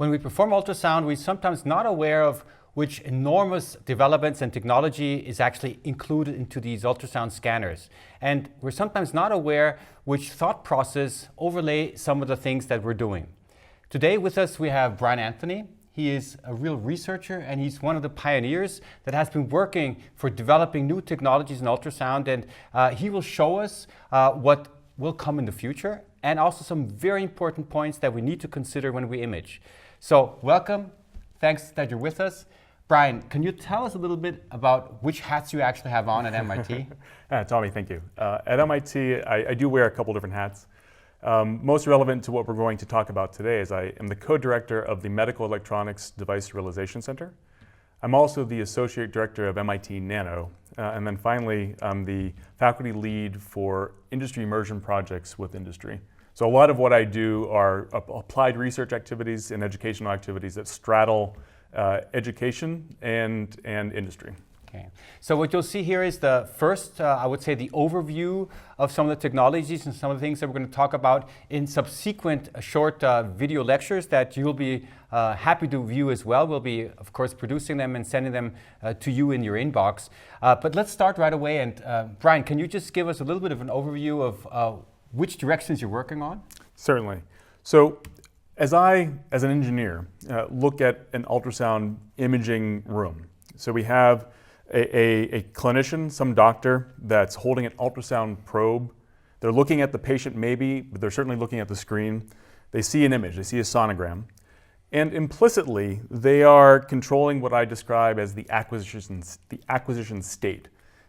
When we perform ultrasound, we're sometimes not aware of which enormous developments and technology is actually included into these ultrasound scanners. And we're sometimes not aware which thought process overlay some of the things that we're doing. Today with us we have Brian Anthony. He is a real researcher and he's one of the pioneers that has been working for developing new technologies in ultrasound, and he will show us what will come in the future and also some very important points that we need to consider when we image. So welcome, thanks that you're with us. Brian, can you tell us a little bit about which hats you actually have on at MIT? Tommy, thank you. At MIT, I do wear a couple different hats. Most relevant to what we're going to talk about today is I am the co-director of the Medical Electronics Device Realization Center. I'm also the associate director of MIT.nano. And then finally, I'm the faculty lead for industry immersion projects with industry. So a lot of what I do are applied research activities and educational activities that straddle education and industry. Okay. So what you'll see here is the first, I would say, the overview of some of the technologies and some of the things that we're going to talk about in subsequent short video lectures that you'll be happy to view as well. We'll be, of course, producing them and sending them to you in your inbox. But let's start right away. And Brian, can you just give us a little bit of an overview of which directions you're working on? Certainly. So as an engineer, look at an ultrasound imaging room. So we have a clinician, some doctor, that's holding an ultrasound probe. They're looking at the patient maybe, but they're certainly looking at the screen. They see an image, they see a sonogram. And implicitly, they are controlling what I describe as the acquisition state,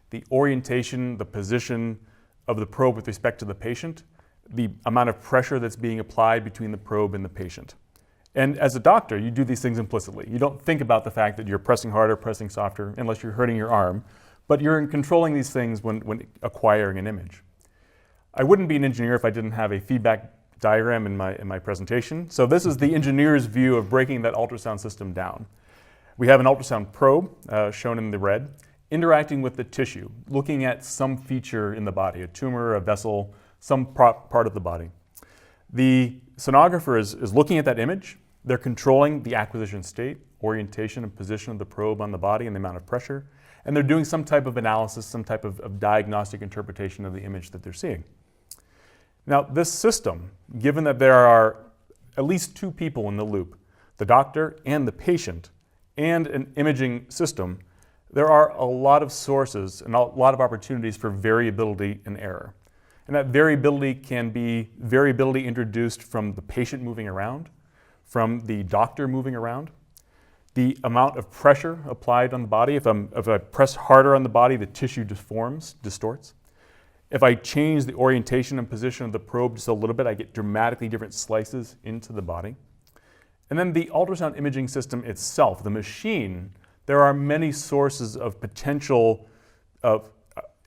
the orientation, the position of the probe with respect to the patient, the amount of pressure that's being applied between the probe and the patient. And as a doctor, you do these things implicitly. You don't think about the fact that you're pressing harder, pressing softer, unless you're hurting your arm, but you're controlling these things when acquiring an image. I wouldn't be an engineer if I didn't have a feedback diagram in my presentation. So this is the engineer's view of breaking that ultrasound system down. We have an ultrasound probe, shown in the red, interacting with the tissue, looking at some feature in the body, a tumor, a vessel, some part of the body. The sonographer is looking at that image. They're controlling the acquisition state, orientation and position of the probe on the body and the amount of pressure. And they're doing some type of analysis, some type of diagnostic interpretation of the image that they're seeing. Now, this system, given that there are at least two people in the loop, the doctor and the patient, and an imaging system, there are a lot of sources and a lot of opportunities for variability and error. And that variability can be variability introduced from the patient moving around, from the doctor moving around, the amount of pressure applied on the body. If I press harder on the body, the tissue deforms, distorts. If I change the orientation and position of the probe just a little bit, I get dramatically different slices into the body. And then the ultrasound imaging system itself, the machine, there are many sources of potential of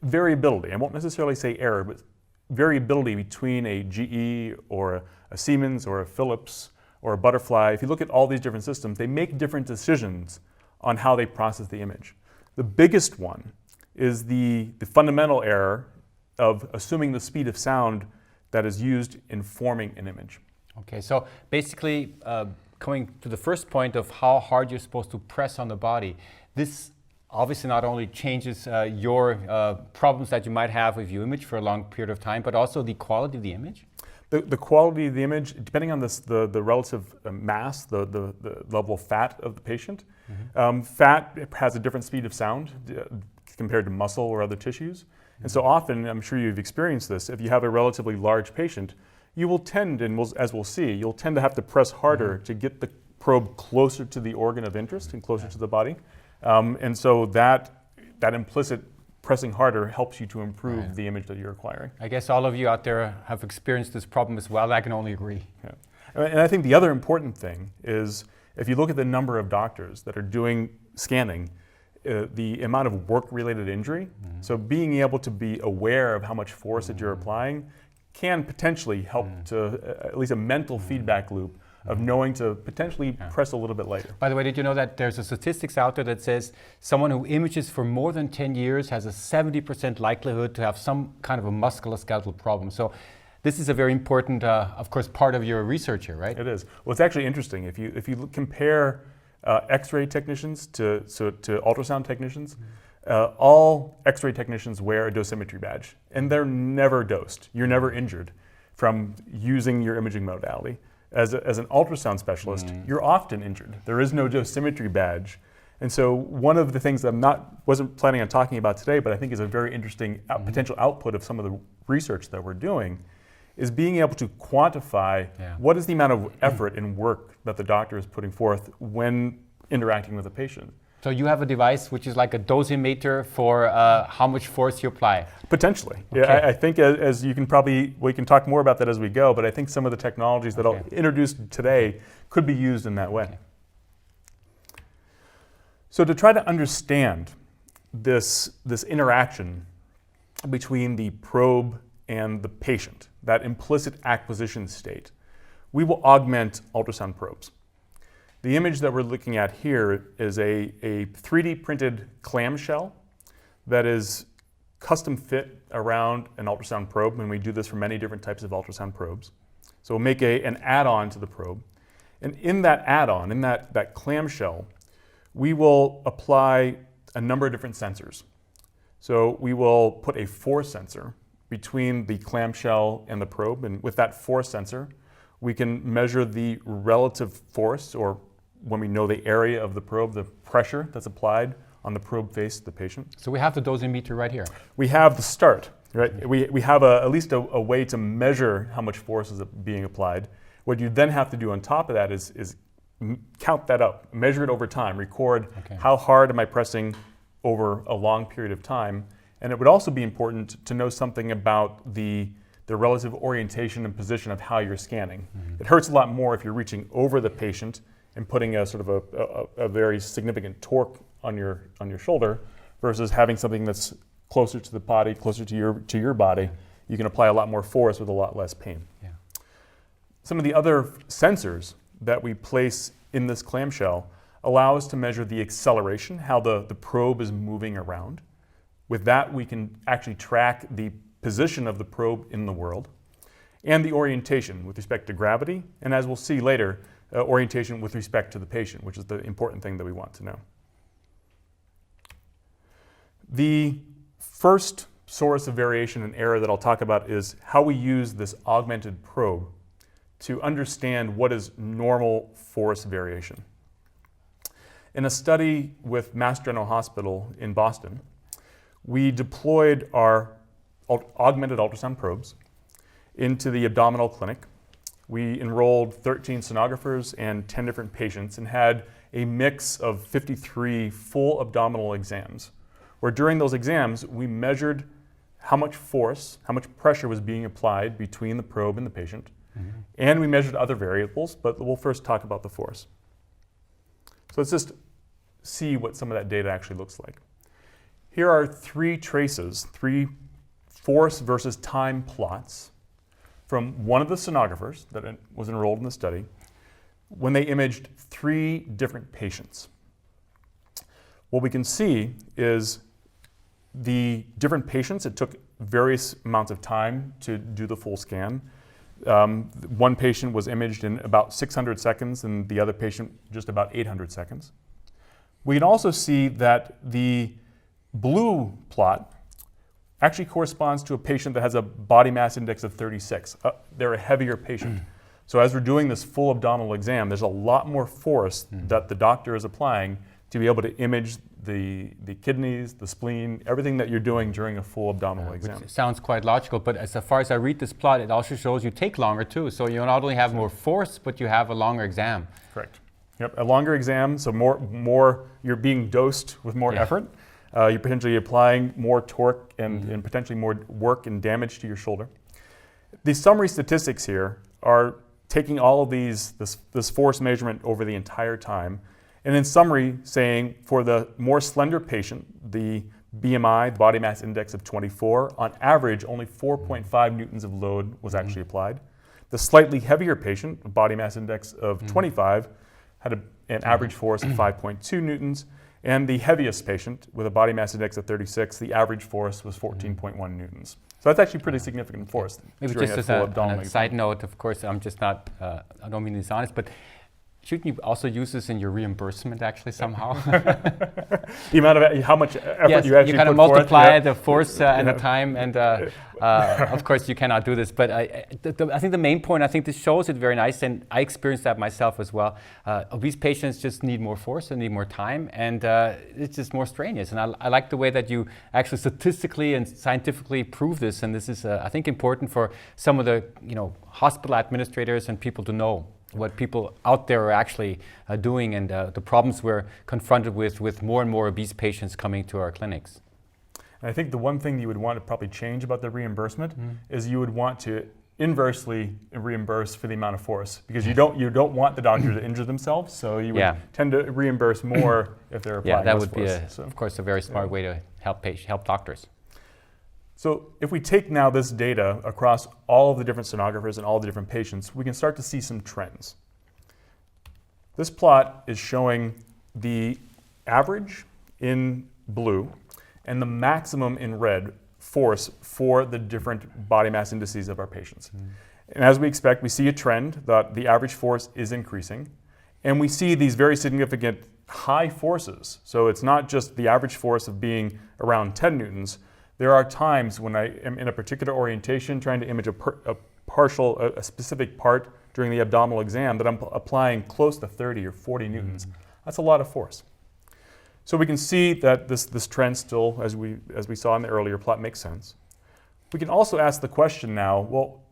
variability. I won't necessarily say error, but variability between a GE or a Siemens or a Philips or a Butterfly. If you look at all these different systems, they make different decisions on how they process the image. The biggest one is the fundamental error of assuming the speed of sound that is used in forming an image. Okay, so basically coming to the first point of how hard you're supposed to press on the body, this obviously not only changes your problems that you might have if you image for a long period of time, but also the quality of the image? The quality of the image, depending on the relative mass, the level of fat of the patient. Mm-hmm. Fat has a different speed of sound compared to muscle or other tissues. Mm-hmm. And so often, I'm sure you've experienced this, if you have a relatively large patient, you will tend, and as we'll see, you'll tend to have to press harder to get the probe closer to the organ of interest and closer to the body. And so that implicit pressing harder helps you to improve the image that you're acquiring. I guess all of you out there have experienced this problem as well. I can only agree. Yeah. And I think the other important thing is if you look at the number of doctors that are doing scanning, the amount of work-related injury, so being able to be aware of how much force that you're applying can potentially help to at least a mental feedback loop of knowing to potentially press a little bit later. By the way, did you know that there's a statistics out there that says someone who images for more than 10 years has a 70% likelihood to have some kind of a musculoskeletal problem? So this is a very important, of course, part of your research here, right? It is. Well, it's actually interesting. If you compare X-ray technicians to ultrasound technicians, all X-ray technicians wear a dosimetry badge, and they're never dosed. You're never injured from using your imaging modality. As an ultrasound specialist, you're often injured. There is no dosimetry badge. And so one of the things that wasn't planning on talking about today, but I think is a very interesting potential output of some of the research that we're doing, is being able to quantify what is the amount of effort and work that the doctor is putting forth when interacting with a patient. So you have a device which is like a dosimeter for how much force you apply? Potentially. Okay. Yeah, I think as you can we can talk more about that as we go, but I think some of the technologies that I'll introduce today could be used in that way. Okay. So to try to understand this interaction between the probe and the patient, that implicit acquisition state, we will augment ultrasound probes. The image that we're looking at here is a 3D printed clamshell that is custom fit around an ultrasound probe, and we do this for many different types of ultrasound probes. So we'll make an add-on to the probe. And in that add-on, in that clamshell, we will apply a number of different sensors. So we will put a force sensor between the clamshell and the probe, and with that force sensor, we can measure the relative force, or when we know the area of the probe, the pressure that's applied on the probe face of the patient. So we have the dosimeter right here. We have the start, right? We have at least a way to measure how much force is being applied. What you then have to do on top of that is count that up, measure it over time, record how hard am I pressing over a long period of time. And it would also be important to know something about the relative orientation and position of how you're scanning. It hurts a lot more if you're reaching over the patient and putting a sort of a very significant torque on your shoulder versus having something that's closer to the body, closer to your body. You can apply a lot more force with a lot less pain. Yeah. Some of the other sensors that we place in this clamshell allow us to measure the acceleration, how the probe is moving around. With that, we can actually track the position of the probe in the world and the orientation with respect to gravity, and as we'll see later, orientation with respect to the patient, which is the important thing that we want to know. The first source of variation and error that I'll talk about is how we use this augmented probe to understand what is normal force variation. In a study with MIT.nano Hospital in Boston, we deployed our augmented ultrasound probes into the abdominal clinic. We enrolled 13 sonographers and 10 different patients and had a mix of 53 full abdominal exams, where during those exams we measured how much force, how much pressure was being applied between the probe and the patient, and we measured other variables, but we'll first talk about the force. So let's just see what some of that data actually looks like. Here are three traces, three force versus time plots from one of the sonographers that was enrolled in the study when they imaged 3 different patients. What we can see is the different patients, it took various amounts of time to do the full scan. One patient was imaged in about 600 seconds and the other patient just about 800 seconds. We can also see that the blue plot actually corresponds to a patient that has a body mass index of 36. They're a heavier patient. So as we're doing this full abdominal exam, there's a lot more force that the doctor is applying to be able to image the kidneys, the spleen, everything that you're doing during a full abdominal exam. Which sounds quite logical, but as far as I read this plot, it also shows you take longer too. So you not only have more force, but you have a longer exam. Correct. Yep, a longer exam, so more you're being dosed with more effort. You're potentially applying more torque and potentially more work and damage to your shoulder. The summary statistics here are taking all of this force measurement over the entire time, and in summary saying for the more slender patient, the BMI, the body mass index of 24, on average only 4.5 newtons of load was actually applied. The slightly heavier patient, a body mass index of 25, had an average force of 5.2 newtons, and the heaviest patient with a body mass index of 36, the average force was 14.1 newtons. So that's actually pretty significant force. Maybe during just that as full a, abdominal on a exam. side note, of course, I'm just not, I don't mean to be dishonest, but shouldn't you also use this in your reimbursement actually somehow? The amount of how much effort Yes, you actually you kind of put forth, multiply yeah. the force and the time, and of course you cannot do this. But I think the main point, I think this shows it very nice, and I experienced that myself as well. Obese patients just need more force and need more time, and it's just more strenuous. And I like the way that you actually statistically and scientifically prove this, and this is I think important for some of the hospital administrators and people to know what people out there are actually doing, and the problems we're confronted with more and more obese patients coming to our clinics. And I think the one thing you would want to probably change about the reimbursement is you would want to inversely reimburse for the amount of force, because you don't want the doctor to injure themselves, so you would tend to reimburse more if they're applying that less would force. be of course a very smart way to help doctors. So if we take now this data across all of the different sonographers and all the different patients, we can start to see some trends. This plot is showing the average in blue and the maximum in red force for the different body mass indices of our patients. And as we expect, we see a trend that the average force is increasing, and we see these very significant high forces. So it's not just the average force of being around 10 newtons. There are times when I am in a particular orientation trying to image a specific part during the abdominal exam that I'm applying close to 30 or 40 newtons. That's a lot of force. So we can see that this trend still, as we saw in the earlier plot, makes sense. We can also ask the question now, well,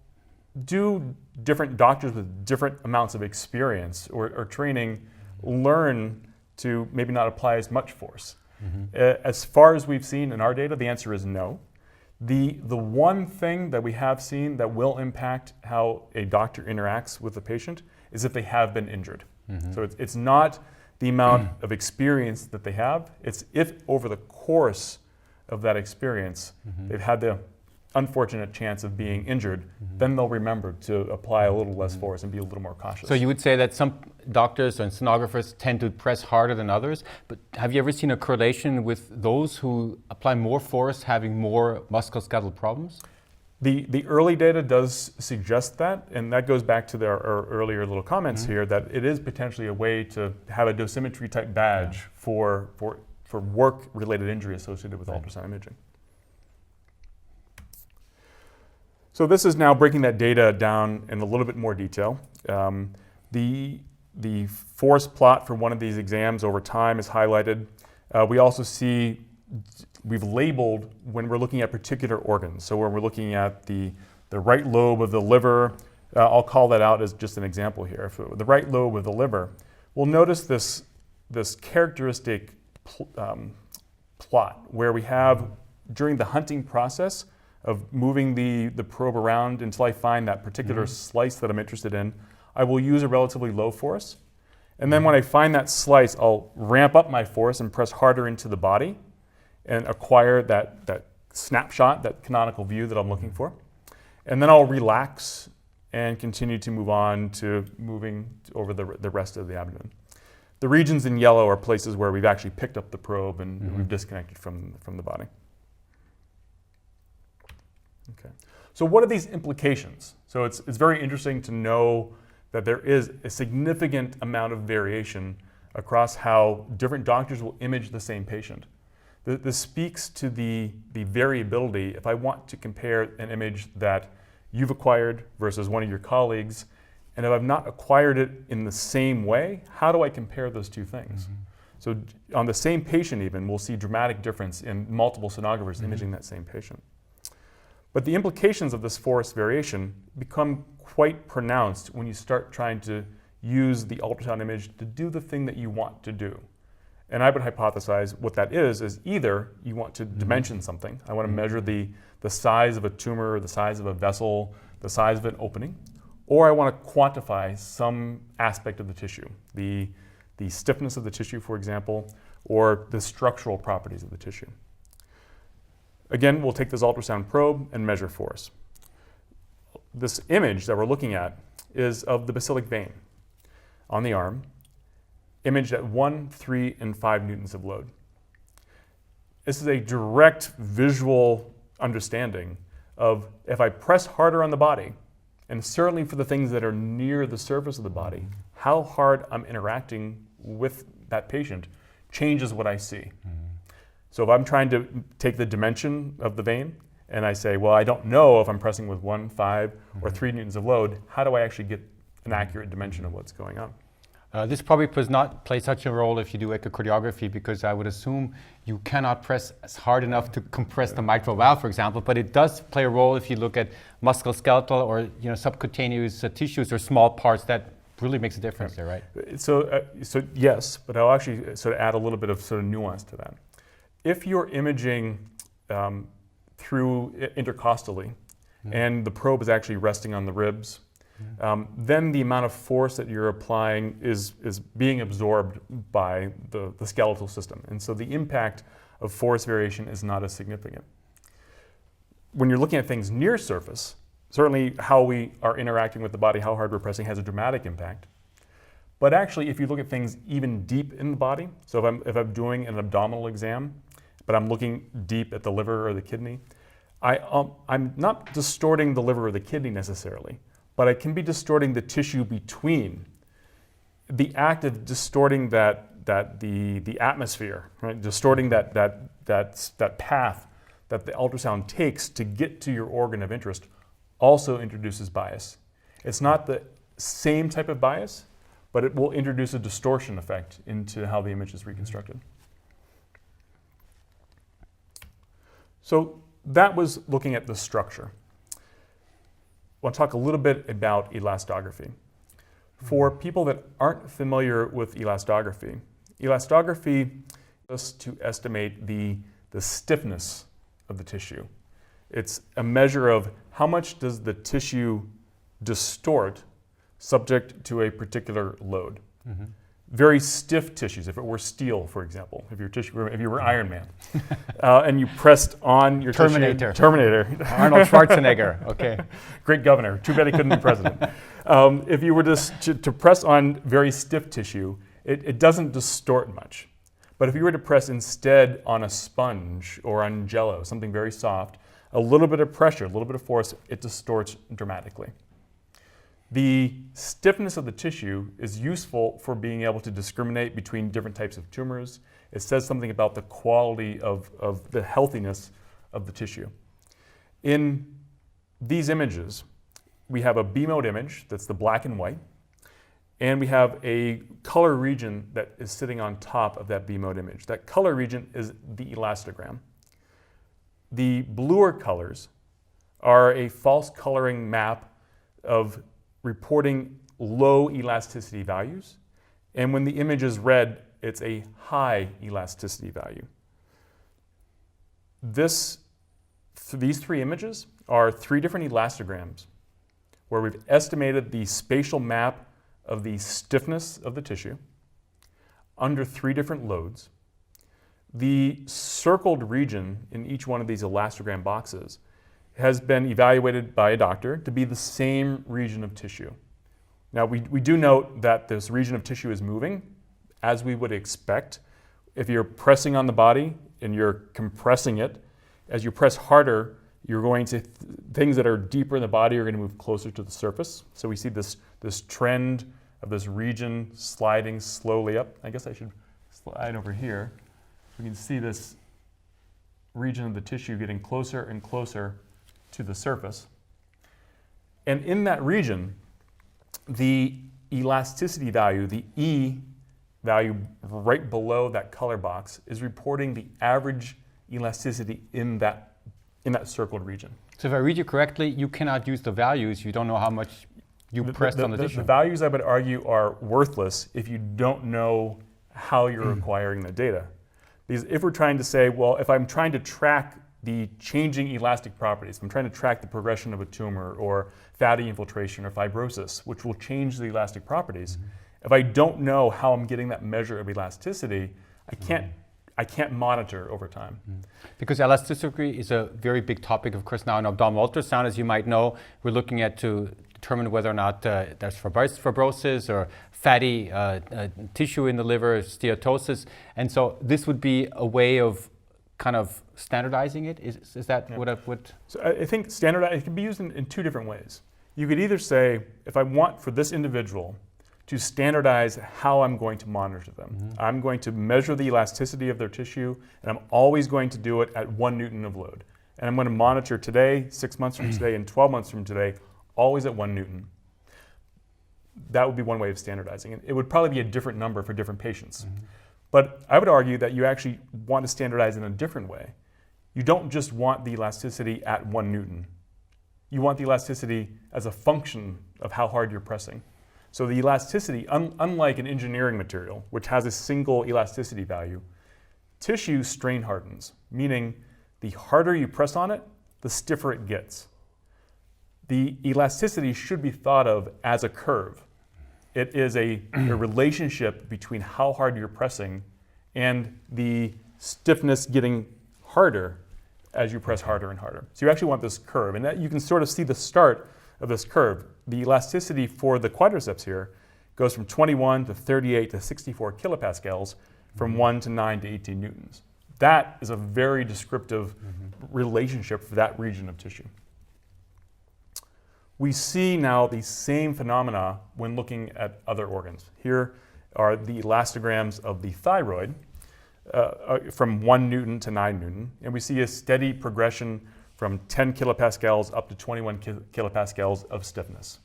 do different doctors with different amounts of experience or training learn to maybe not apply as much force? As far as we've seen in our data, the answer is no. The one thing that we have seen that will impact how a doctor interacts with the patient is if they have been injured. So it's not the amount of experience that they have, it's if over the course of that experience they've had the unfortunate chance of being injured, then they'll remember to apply a little less force and be a little more cautious. So you would say that some doctors and sonographers tend to press harder than others, but have you ever seen a correlation with those who apply more force having more musculoskeletal problems? The early data does suggest that, and that goes back to our earlier little comments here, that it is potentially a way to have a dosimetry type badge for work-related injury associated with ultrasound imaging. So this is now breaking that data down in a little bit more detail. The force plot for one of these exams over time is highlighted. We also see we've labeled when we're looking at particular organs. So when we're looking at the right lobe of the liver, I'll call that out as just an example here. For the right lobe of the liver, we'll notice this characteristic plot where we have, during the hunting process of moving the probe around until I find that particular slice that I'm interested in, I will use a relatively low force. And then when I find that slice, I'll ramp up my force and press harder into the body and acquire that snapshot, that canonical view that I'm looking for. And then I'll relax and continue to move on to moving over the rest of the abdomen. The regions in yellow are places where we've actually picked up the probe and we've disconnected from the body. Okay. So what are these implications? So it's very interesting to know that there is a significant amount of variation across how different doctors will image the same patient. This speaks to the variability. If I want to compare an image that you've acquired versus one of your colleagues, and if I've not acquired it in the same way, how do I compare those two things? So on the same patient even, we'll see dramatic difference in multiple sonographers imaging that same patient. But the implications of this force variation become quite pronounced when you start trying to use the ultrasound image to do the thing that you want to do. And I would hypothesize what that is either you want to dimension something. I want to measure the size of a tumor, the size of a vessel, the size of an opening, or I want to quantify some aspect of the tissue, the stiffness of the tissue, for example, or the structural properties of the tissue. Again, we'll take this ultrasound probe and measure force. This image that we're looking at is of the basilic vein on the arm, imaged at 1, 3, and 5 newtons of load. This is a direct visual understanding of if I press harder on the body, and certainly for the things that are near the surface of the body, how hard I'm interacting with that patient changes what I see. So if I'm trying to take the dimension of the vein, and I say, well, I don't know if I'm pressing with 1, 5, or 3 newtons of load, how do I actually get an accurate dimension of what's going on? This probably does not play such a role if you do echocardiography, because I would assume you cannot press as hard enough to compress the mitral valve, for example, but it does play a role if you look at musculoskeletal or subcutaneous tissues or small parts. That really makes a difference there, right? So yes, but I'll actually sort of add a little bit of sort of nuance to that. If you're imaging through intercostally, and the probe is actually resting on the ribs, then the amount of force that you're applying is being absorbed by the skeletal system. And so the impact of force variation is not as significant. When you're looking at things near surface, certainly how we are interacting with the body, how hard we're pressing has a dramatic impact. But actually, if you look at things even deep in the body, so if I'm doing an abdominal exam, but I'm looking deep at the liver or the kidney, I'm not distorting the liver or the kidney necessarily, but I can be distorting the tissue between. The act of distorting the atmosphere, right? Distorting that path that the ultrasound takes to get to your organ of interest also introduces bias. It's not the same type of bias, but it will introduce a distortion effect into how the image is reconstructed. So that was looking at the structure. I want to talk a little bit about elastography. For people that aren't familiar with elastography is to estimate the stiffness of the tissue. It's a measure of how much does the tissue distort subject to a particular load. Very stiff tissues, if it were steel, for example, if you were Iron Man, and you pressed on your Terminator. Arnold Schwarzenegger, okay. Great governor, too bad he couldn't be president. If you were to press on very stiff tissue, it doesn't distort much. But if you were to press instead on a sponge or on jello, something very soft, a little bit of pressure, a little bit of force, it distorts dramatically. The stiffness of the tissue is useful for being able to discriminate between different types of tumors. It says something about the quality of the healthiness of the tissue. In these images, we have a B-mode image, that's the black and white, and we have a color region that is sitting on top of that B-mode image. That color region is the elastogram. The bluer colors are a false coloring map of reporting low elasticity values, and when the image is red, it's a high elasticity value. These 3 images are 3 different elastograms where we've estimated the spatial map of the stiffness of the tissue under 3 different loads. The circled region in each one of these elastogram boxes has been evaluated by a doctor to be the same region of tissue. Now, we do note that this region of tissue is moving, as we would expect. If you're pressing on the body and you're compressing it, as you press harder, you're going to, things that are deeper in the body are going to move closer to the surface. So we see this trend of this region sliding slowly up. I guess I should slide over here. We can see this region of the tissue getting closer and closer to the surface. And in that region, the elasticity value, the E value right below that color box, is reporting the average elasticity in that circled region. So if I read you correctly, you cannot use the values. You don't know how much you pressed on the tissue. The values, I would argue, are worthless if you don't know how you're acquiring the data. Because if we're trying to say, well, if I'm trying to track the changing elastic properties, if I'm trying to track the progression of a tumor or fatty infiltration or fibrosis, which will change the elastic properties, if I don't know how I'm getting that measure of elasticity, I can't monitor over time. Because elasticity is a very big topic, of course, now in abdominal ultrasound. As you might know, we're looking at to determine whether or not there's fibrosis or fatty tissue in the liver, steatosis. And so this would be a way of kind of standardizing it? Is that what I would? So I think it can be used in two different ways. You could either say, if I want for this individual to standardize how I'm going to monitor them, I'm going to measure the elasticity of their tissue, and I'm always going to do it at 1 Newton of load. And I'm going to monitor today, 6 months from today, and 12 months from today, always at 1 Newton. That would be one way of standardizing it. It would probably be a different number for different patients. But I would argue that you actually want to standardize in a different way. You don't just want the elasticity at 1 Newton. You want the elasticity as a function of how hard you're pressing. So the elasticity, unlike an engineering material, which has a single elasticity value, tissue strain hardens, meaning the harder you press on it, the stiffer it gets. The elasticity should be thought of as a curve. It is a relationship between how hard you're pressing and the stiffness getting harder as you press harder and harder. So you actually want this curve, and that you can sort of see the start of this curve. The elasticity for the quadriceps here goes from 21 to 38 to 64 kilopascals, from 1 to 9 to 18 newtons. That is a very descriptive relationship for that region of tissue. We see now the same phenomena when looking at other organs. Here are the elastograms of the thyroid from 1 Newton to 9 Newton, and we see a steady progression from 10 kilopascals up to 21 kilopascals of stiffness.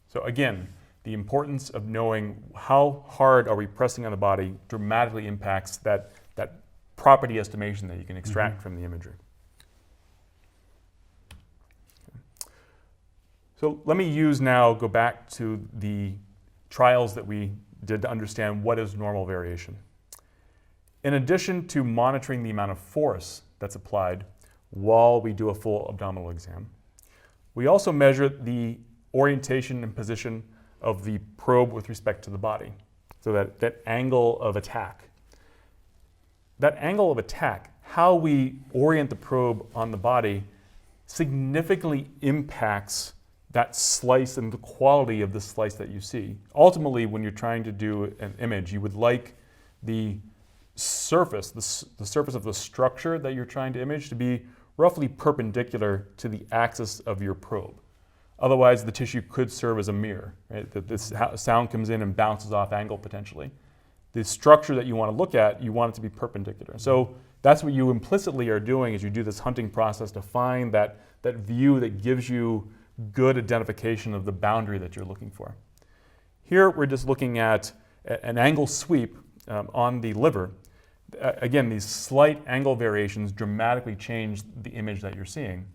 So again, the importance of knowing how hard are we pressing on the body dramatically impacts that property estimation that you can extract from the imagery. So let me go back to the trials that we did to understand what is normal variation. In addition to monitoring the amount of force that's applied while we do a full abdominal exam, we also measure the orientation and position of the probe with respect to the body. So that angle of attack. That angle of attack, how we orient the probe on the body, significantly impacts that slice and the quality of the slice that you see. Ultimately, when you're trying to do an image, you would like the surface, the surface of the structure that you're trying to image to be roughly perpendicular to the axis of your probe. Otherwise, the tissue could serve as a mirror, right? That this sound comes in and bounces off angle potentially. The structure that you want to look at, you want it to be perpendicular. So that's what you implicitly are doing as you do this hunting process to find that view that gives you good identification of the boundary that you're looking for. Here we're just looking at an angle sweep on the liver. Again, these slight angle variations dramatically change the image that you're seeing,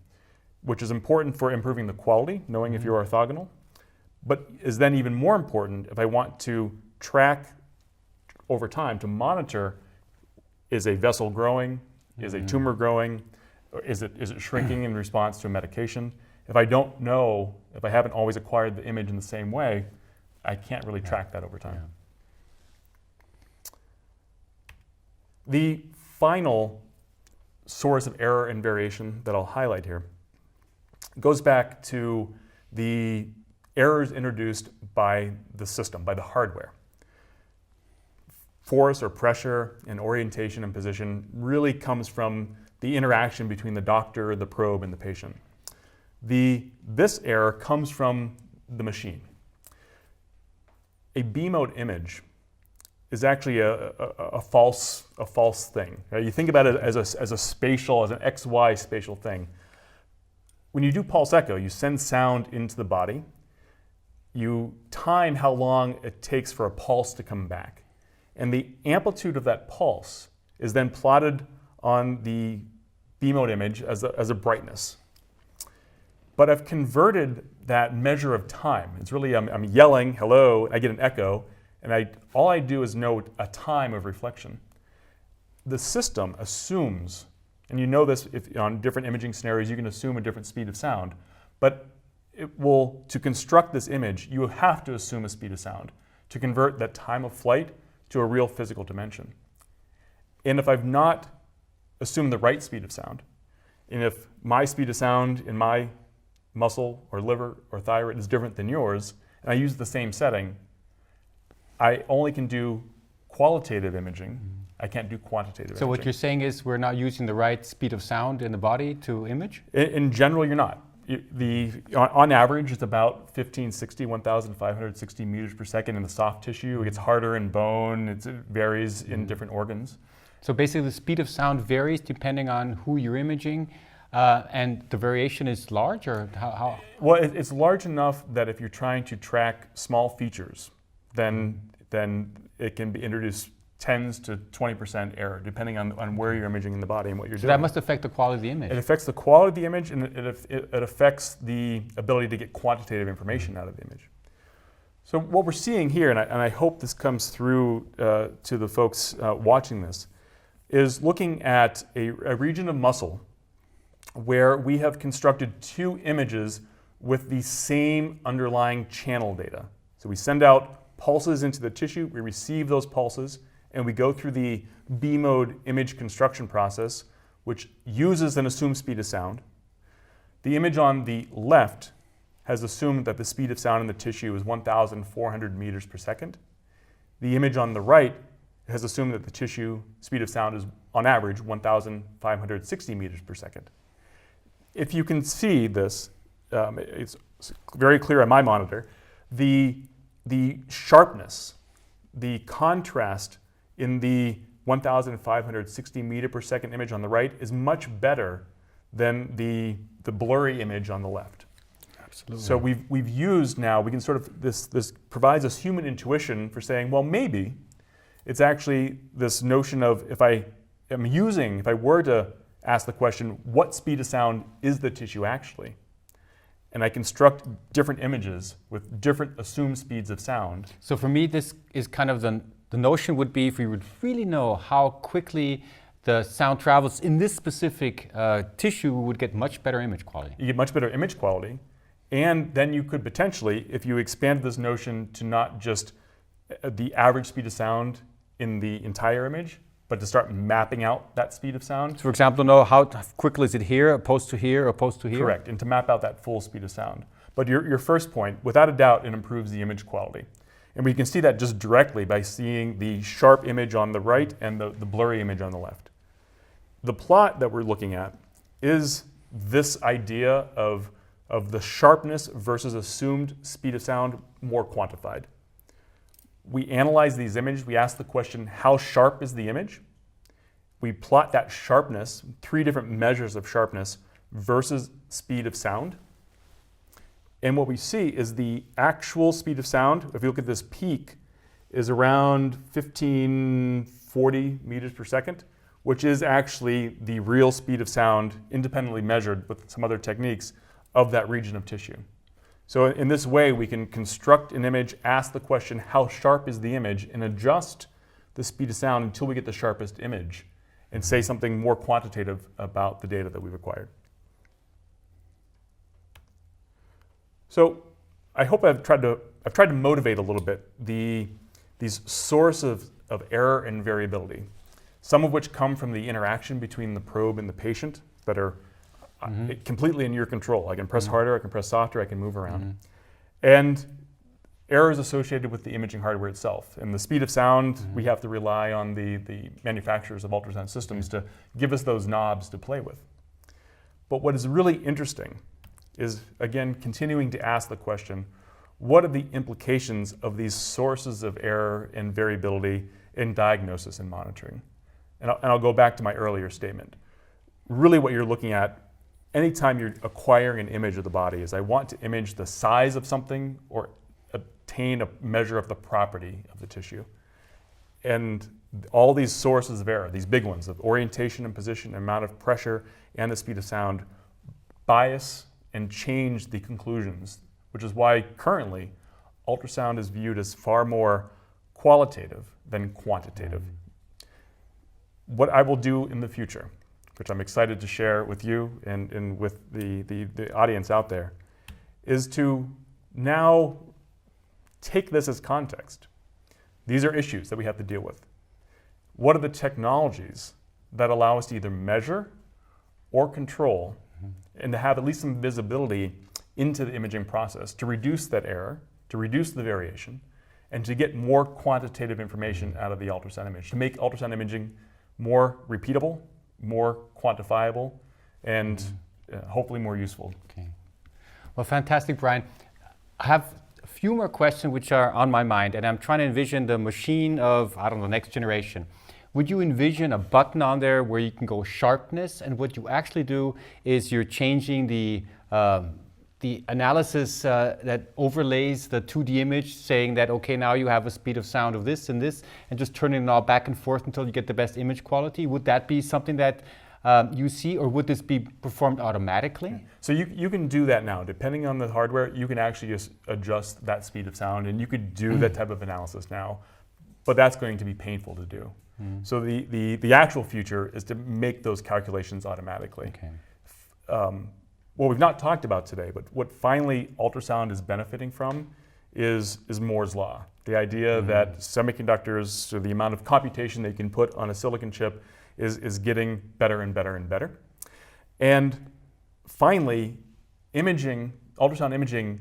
which is important for improving the quality, knowing if you're orthogonal, but is then even more important if I want to track over time to monitor, is a vessel growing, is a tumor growing, or is it shrinking in response to a medication? If I don't know, if I haven't always acquired the image in the same way, I can't really track that over time. The final source of error and variation that I'll highlight here goes back to the errors introduced by the system, by the hardware. Force or pressure and orientation and position really comes from the interaction between the doctor, the probe, and the patient. This error comes from the machine. A B-mode image is actually a false thing. Right? You think about it as an XY spatial thing. When you do pulse echo, you send sound into the body. You time how long it takes for a pulse to come back. And the amplitude of that pulse is then plotted on the B-mode image as a brightness. But I've converted that measure of time. It's really, I'm yelling, hello, I get an echo, and all I do is note a time of reflection. The system assumes, and you know this if on different imaging scenarios, you can assume a different speed of sound, but to construct this image, you have to assume a speed of sound to convert that time of flight to a real physical dimension. And if I've not assumed the right speed of sound, and if my speed of sound in my muscle or liver or thyroid is different than yours, and I use the same setting, I only can do qualitative imaging. I can't do quantitative So imaging. what you're saying is we're not using the right speed of sound in the body to image? In general, you're not. On average, it's about 1560, 1,560 meters per second in the soft tissue. It gets harder in bone. It varies in different organs. So basically the speed of sound varies depending on who you're imaging, and the variation is large, or how? Well, it's large enough that if you're trying to track small features, then it can be introduced 10s to 20% error, depending on where you're imaging in the body and what you're So doing. that must affect the quality of the image. It affects the quality of the image, and it affects the ability to get quantitative information out of the image. So what we're seeing here, and I hope this comes through to the folks watching this, is looking at a region of muscle where we have constructed two images with the same underlying channel data. So we send out pulses into the tissue, we receive those pulses, and we go through the B-mode image construction process, which uses an assumed speed of sound. The image on the left has assumed that the speed of sound in the tissue is 1,400 meters per second. The image on the right has assumed that the tissue speed of sound is, on average, 1,560 meters per second. If you can see this, it's very clear on my monitor, the sharpness, the contrast in the 1,560 meter per second image on the right is much better than the blurry image on the left. Absolutely. So we've used now, we can sort of, this provides us human intuition for saying, well, maybe it's actually this notion of if I were to ask the question, what speed of sound is the tissue actually? And I construct different images with different assumed speeds of sound. So for me, this is kind of the notion would be if we would really know how quickly the sound travels in this specific tissue, we would get much better image quality. You get much better image quality. And then you could potentially, if you expand this notion to not just the average speed of sound in the entire image, but to start mapping out that speed of sound. So for example, to know how quickly is it here, opposed to here, opposed to here? Correct, and to map out that full speed of sound. But your first point, without a doubt, it improves the image quality. And we can see that just directly by seeing the sharp image on the right and the blurry image on the left. The plot that we're looking at is this idea of the sharpness versus assumed speed of sound more quantified. We analyze these images, we ask the question, how sharp is the image? We plot that sharpness, 3 different measures of sharpness versus speed of sound. And what we see is the actual speed of sound, if you look at this peak, is around 1540 meters per second, which is actually the real speed of sound independently measured with some other techniques of that region of tissue. So in this way, we can construct an image, ask the question, how sharp is the image, and adjust the speed of sound until we get the sharpest image, and say something more quantitative about the data that we've acquired. So I hope I've tried to motivate a little bit these sources of error and variability, some of which come from the interaction between the probe and the patient that are completely in your control. I can press harder, I can press softer, I can move around. And errors associated with the imaging hardware itself. And the speed of sound, we have to rely on the manufacturers of ultrasound systems to give us those knobs to play with. But what is really interesting is, again, continuing to ask the question, what are the implications of these sources of error and variability in diagnosis and monitoring? And I'll go back to my earlier statement. Really what you're looking at anytime you're acquiring an image of the body is I want to image the size of something or obtain a measure of the property of the tissue. And all these sources of error, these big ones of orientation and position, amount of pressure, and the speed of sound, bias and change the conclusions, which is why currently ultrasound is viewed as far more qualitative than quantitative. What I will do in the future, which I'm excited to share with you and with the audience out there, is to now take this as context. These are issues that we have to deal with. What are the technologies that allow us to either measure or control and to have at least some visibility into the imaging process to reduce that error, to reduce the variation, and to get more quantitative information out of the ultrasound image, to make ultrasound imaging more repeatable, more quantifiable, and hopefully more useful. Okay. Well, fantastic, Brian. I have a few more questions which are on my mind, and I'm trying to envision the machine of, I don't know, next generation. Would you envision a button on there where you can go sharpness, and what you actually do is you're changing the analysis that overlays the 2D image, saying that, okay, now you have a speed of sound of this and this, and just turning it all back and forth until you get the best image quality? Would that be something that you see, or would this be performed automatically? So you can do that now. Depending on the hardware, you can actually just adjust that speed of sound, and you could do that type of analysis now, but that's going to be painful to do. So the actual future is to make those calculations automatically. Okay. What we've not talked about today, but what finally ultrasound is benefiting from is Moore's law. The idea that semiconductors, so the amount of computation they can put on a silicon chip is getting better and better and better. And finally, imaging, ultrasound imaging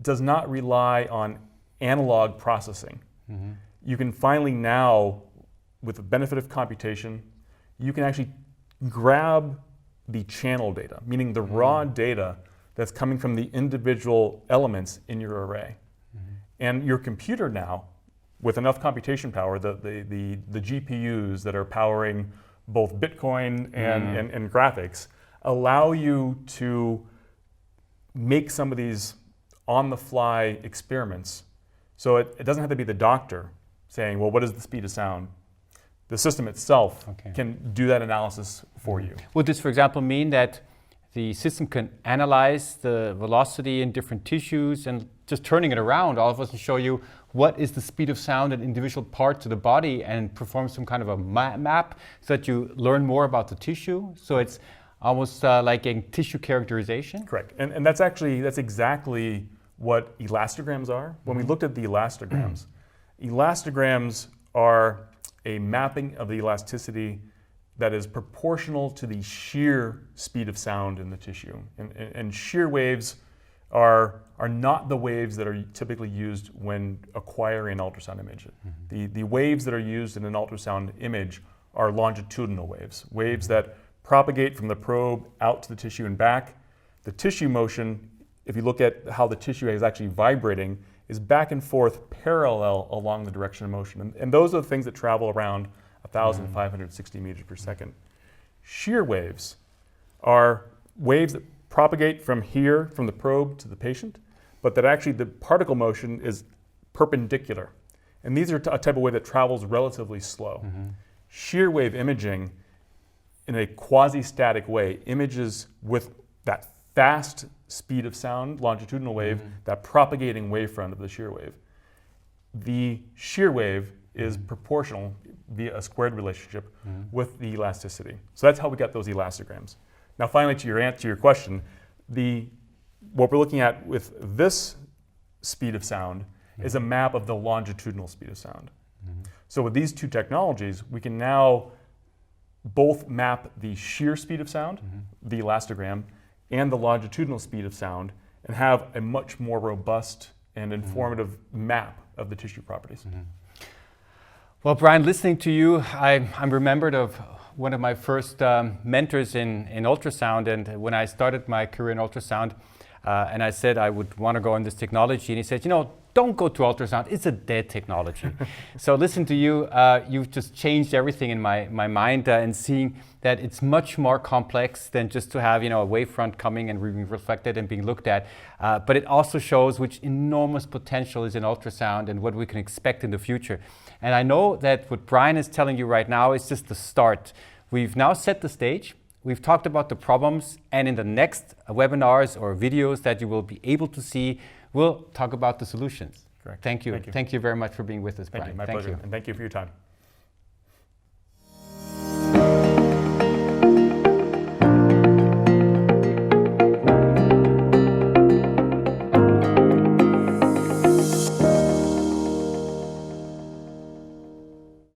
does not rely on analog processing. You can finally now, with the benefit of computation, you can actually grab the channel data, meaning the raw data that's coming from the individual elements in your array. And your computer now, with enough computation power, the GPUs that are powering both Bitcoin and graphics, allow you to make some of these on-the-fly experiments. So it doesn't have to be the doctor saying, well, what is the speed of sound? The system itself can do that analysis for you. Would this, for example, mean that the system can analyze the velocity in different tissues and just turning it around all of a sudden show you what is the speed of sound in individual parts of the body and perform some kind of a map so that you learn more about the tissue? So it's almost like a tissue characterization? Correct. And that's exactly what elastograms are. When we looked at the elastograms, elastograms are a mapping of the elasticity that is proportional to the shear speed of sound in the tissue. And shear waves are not the waves that are typically used when acquiring an ultrasound image. The waves that are used in an ultrasound image are longitudinal waves, waves that propagate from the probe out to the tissue and back. The tissue motion, if you look at how the tissue is actually vibrating, is back and forth parallel along the direction of motion. And those are the things that travel around 1,560 meters per second. Shear waves are waves that propagate from here, from the probe to the patient, but that actually the particle motion is perpendicular. And these are a type of wave that travels relatively slow. Shear wave imaging, in a quasi-static way, images with that fast speed of sound, longitudinal wave, that propagating wavefront of the shear wave. The shear wave is proportional via a squared relationship with the elasticity. So that's how we got those elastograms. Now finally, to your question, what we're looking at with this speed of sound is a map of the longitudinal speed of sound. So with these two technologies, we can now both map the shear speed of sound, the elastogram, and the longitudinal speed of sound, and have a much more robust and informative map of the tissue properties. Well, Brian, listening to you, I'm remembered of one of my first mentors in ultrasound, and when I started my career in ultrasound, and I said I would want to go in this technology, and he said, don't go to ultrasound, it's a dead technology. So listen to you, you've just changed everything in my mind, and seeing that it's much more complex than just to have a wavefront coming and being reflected and being looked at. But it also shows which enormous potential is in ultrasound and what we can expect in the future. And I know that what Brian is telling you right now is just the start. We've now set the stage. We've talked about the problems, and in the next webinars or videos that you will be able to see, we'll talk about the solutions. Correct. Thank you. Thank you very much for being with us, Brian. Thank you. My pleasure. And thank you for your time.